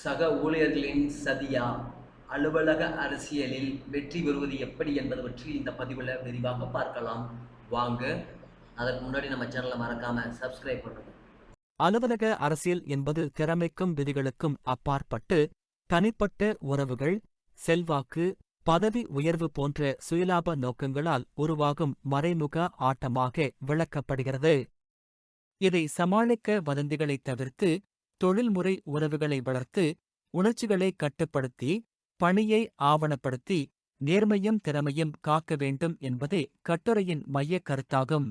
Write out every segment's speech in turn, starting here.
சக ஊழியர்களின் சதியா அலுவலக அரசியலில் வெற்றி பெறுவது எப்படி என்பது பற்றி இந்த பதிவில் விரிவாக பார்க்கலாம். வாங்க. அதற்கு முன்னாடி நம்ம சேனலை மறக்காம சப்ஸ்கிரைப் பண்ணுங்க. அலுவலக அரசியல் என்பது திறமைக்கும் விதிகளுக்கும் அப்பாற்பட்டு தனிப்பட்ட உறவுகள், செல்வாக்கு, பதவி உயர்வு போன்ற சுயலாப நோக்கங்களால் உருவாகும் மறைமுக ஆட்டமாக விளக்கப்படுகிறது. இதை சமாளிக்க வதந்திகளைத் தவிர்த்து, தொழில்முறை உறவுகளை வளர்த்து, உணர்ச்சிகளை கட்டுப்படுத்தி, பணியை ஆவணப்படுத்தி, நேர்மையும் திறமையும் காக்க வேண்டும் என்பதே கட்டுரையின் மையக் கருத்தாகும்.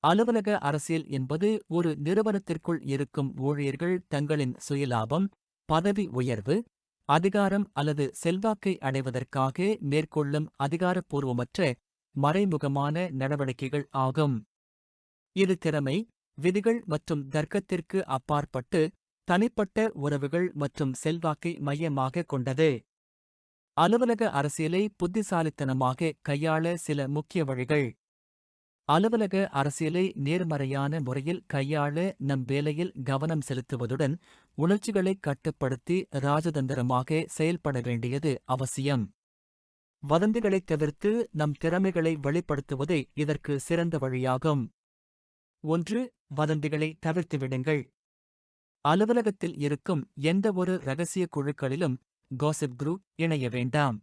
அலுவலக அரசியல் என்பது ஒரு நிறுவனத்திற்குள் இருக்கும் ஊழியர்கள் தங்களின் சுயலாபம், பதவி உயர்வு, அதிகாரம் அல்லது செல்வாக்கை அடைவதற்காக மேற்கொள்ளும் அதிகாரப்பூர்வமற்ற மறைமுகமான நடவடிக்கைகள் ஆகும். இது திறமை, விதிகள் மற்றும் தர்க்கத்திற்கு அப்பாற்பட்டு தனிப்பட்ட உறவுகள் மற்றும் செல்வாக்கை மையமாகக் கொண்டது. அலுவலக அரசியலை புத்திசாலித்தனமாக கையாள சில முக்கிய வழிகள். அலுவலக அரசியலை நேர்மறையான முறையில் கையாள நம் வேலையில் கவனம் செலுத்துவதுடன் உணர்ச்சிகளைக் கட்டுப்படுத்தி ராஜதந்திரமாக செயல்பட வேண்டியது அவசியம். வதந்திகளைத் தவிர்த்து நம் திறமைகளை வெளிப்படுத்துவதே இதற்கு சிறந்த வழியாகும். 1. வதந்திகளை தவிர்த்துவிடுங்கள். அலுவலகத்தில் இருக்கும் எந்தவொரு இரகசிய குழுக்களிலும் காசிப் குரூப் இணைய வேண்டாம்.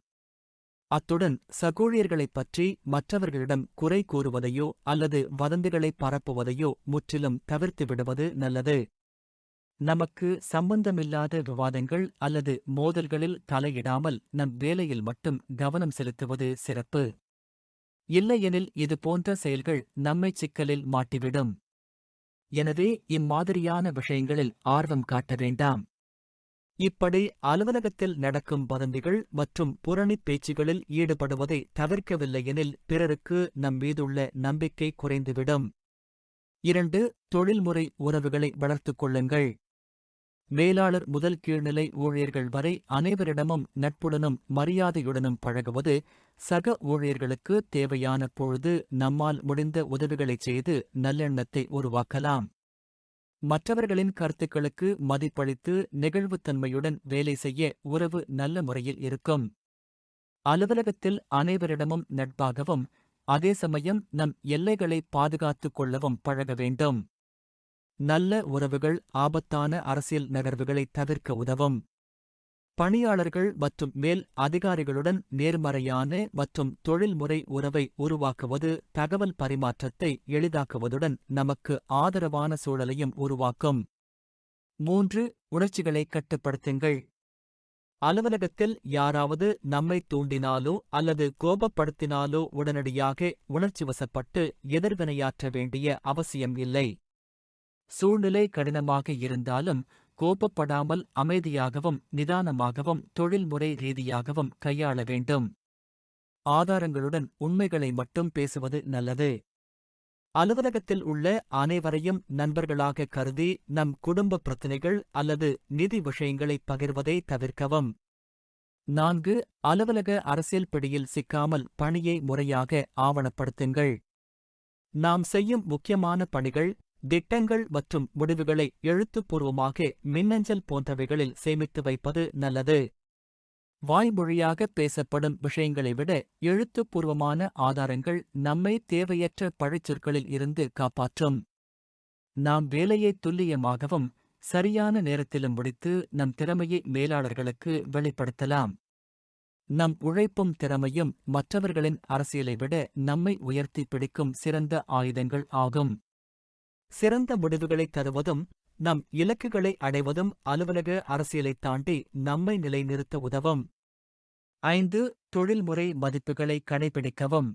அத்துடன் சகோழியர்களைப் பற்றி மற்றவர்களிடம் குறை கூறுவதையோ அல்லது வதந்திகளை பரப்புவதையோ முற்றிலும் தவிர்த்துவிடுவது நல்லது. நமக்கு சம்பந்தமில்லாத விவாதங்கள் அல்லது மோதல்களில் தலையிடாமல் நம் வேலையில் மட்டும் கவனம் செலுத்துவது சிறப்பு. இல்லையெனில் இது போன்ற செயல்கள் நம்மைச் சிக்கலில் மாட்டிவிடும். எனவே இம்மாதிரியான விஷயங்களில் ஆர்வம் காட்ட வேண்டாம். இப்படி அலுவலகத்தில் நடக்கும் வதந்திகள் மற்றும் புரணிப் பேச்சுகளில் ஈடுபடுவதை தவிர்க்கவில்லையெனில் பிறருக்கு நம் மீதுள்ள நம்பிக்கை குறைந்துவிடும். 2. தொழில்முறை உறவுகளை வளர்த்துக் கொள்ளுங்கள். மேலாளர் முதல் கீழ்நிலை ஊழியர்கள் வரை அனைவரிடமும் நட்புடனும் மரியாதையுடனும் பழகுவது, சக ஊழியர்களுக்கு தேவையான பொழுது நம்மால் முடிந்த உதவிகளைச் செய்து நல்லெண்ணத்தை உருவாக்கலாம். மற்றவர்களின் கருத்துக்களுக்கு மதிப்பளித்து நெகிழ்வுத்தன்மையுடன் வேலை செய்ய உறவு நல்ல முறையில் இருக்கும். அலுவலகத்தில் அனைவரிடமும் நட்பாகவும் அதே சமயம் நம் எல்லைகளை பாதுகாத்துக் கொள்ளவும் பழக வேண்டும். நல்ல உறவுகள் ஆபத்தான அரசியல் நகர்வுகளை தவிர்க்க உதவும். பணியாளர்கள் மற்றும் மேல் அதிகாரிகளுடன் நேர்மறையான மற்றும் தொழில்முறை உறவை உருவாக்குவது தகவல் பரிமாற்றத்தை எளிதாக்குவதுடன் நமக்கு ஆதரவான சூழலையும் உருவாக்கும். 3. உணர்ச்சிகளை கட்டுப்படுத்துங்கள். அலுவலகத்தில் யாராவது நம்மை தூண்டினாலோ அல்லது கோபப்படுத்தினாலோ உடனடியாக உணர்ச்சிவசப்பட்டு எதிர்வினையாற்ற வேண்டிய அவசியம் இல்லை. சூழ்நிலை கடினமாக இருந்தாலும் கோபப்படாமல் அமைதியாகவும் நிதானமாகவும் தொழில்முறை ரீதியாகவும் கையாள வேண்டும். ஆதாரங்களுடன் உண்மைகளை மட்டும் பேசுவது நல்லது. அலுவலகத்தில் உள்ள அனைவரையும் நண்பர்களாக கருதி நம் குடும்ப பிரச்சினைகள் அல்லது நிதி விஷயங்களை பகிர்வதை தவிர்க்கவும். 4. அலுவலக அரசியல் பிடியில் சிக்காமல் பணியை முறையாக ஆவணப்படுத்துங்கள். நாம் செய்யும் முக்கியமான பணிகள், திட்டங்கள் மற்றும் முடிவுகளை எழுத்துப்பூர்வமாக மின்னஞ்சல் போன்றவைகளில் சேமித்து வைப்பது நல்லது. வாய்மொழியாக பேசப்படும் விஷயங்களை விட எழுத்துப்பூர்வமான ஆதாரங்கள் நம்மை தேவையற்ற பழிச்சொற்களில் இருந்து காப்பாற்றும். நாம் வேலையை துல்லியமாகவும் சரியான நேரத்திலும் முடித்து நம் திறமையை மேலாளர்களுக்கு வெளிப்படுத்தலாம். நம் உழைப்பும் திறமையும் மற்றவர்களின் அரசியலை விட நம்மை உயர்த்தி பிடிக்கும் சிறந்த ஆயுதங்கள் ஆகும். சிறந்த முடிவுகளைத் தருவதும் நம் இலக்குகளை அடைவதும் அலுவலக அரசியலைத் தாண்டி நம்மை நிலைநிறுத்த உதவும். 5. தொழில்முறை மதிப்புகளை கடைபிடிக்கவும்.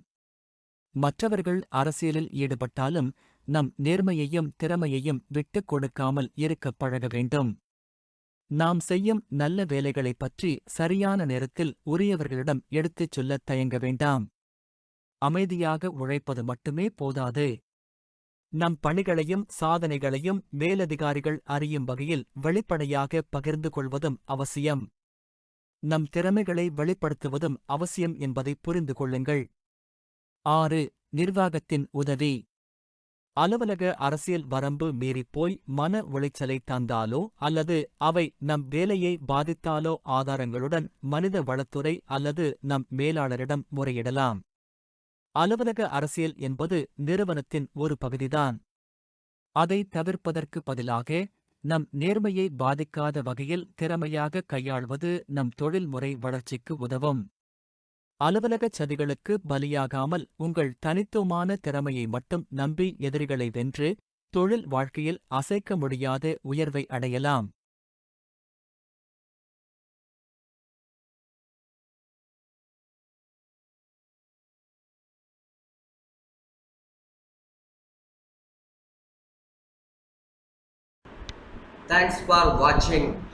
மற்றவர்கள் அரசியலில் ஈடுபட்டாலும் நம் நேர்மையையும் திறமையையும் விட்டுக் கொடுக்காமல் இருக்கப் பழக வேண்டும். நாம் செய்யும் நல்ல வேலைகளைப் பற்றி சரியான நேரத்தில் உரியவர்களிடம் எடுத்துச் சொல்லத் தயங்க வேண்டாம். அமைதியாக உழைப்பது மட்டுமே போதாது. நம் பணிகளையும் சாதனைகளையும் மேலதிகாரிகள் அறியும் வகையில் வெளிப்படையாக பகிர்ந்து கொள்வதும் அவசியம். நம் திறமைகளை வெளிப்படுத்துவதும் அவசியம் என்பதை புரிந்து கொள்ளுங்கள். 6. நிர்வாகத்தின் உதவி. அலுவலக அரசியல் வரம்பு மீறிப்போய் மன உளைச்சலை தந்தாலோ அல்லது அவை நம் வேலையை பாதித்தாலோ ஆதாரங்களுடன் மனித வளத்துறை அல்லது நம் மேலாளரிடம் முறையிடலாம். அலுவலக அரசியல் என்பது நிறுவனத்தின் ஒரு பகுதிதான். அதை தவிர்ப்பதற்கு பதிலாக நம் நேர்மையை பாதிக்காத வகையில் திறமையாக கையாள்வது நம் தொழில்முறை வளர்ச்சிக்கு உதவும். அலுவலகச் சதிகளுக்கு பலியாகாமல் உங்கள் தனித்துவமான திறமையை மட்டும் நம்பி எதிரிகளை வென்று தொழில் வாழ்க்கையில் அசைக்க முடியாத உயர்வை அடையலாம். Thanks for watching.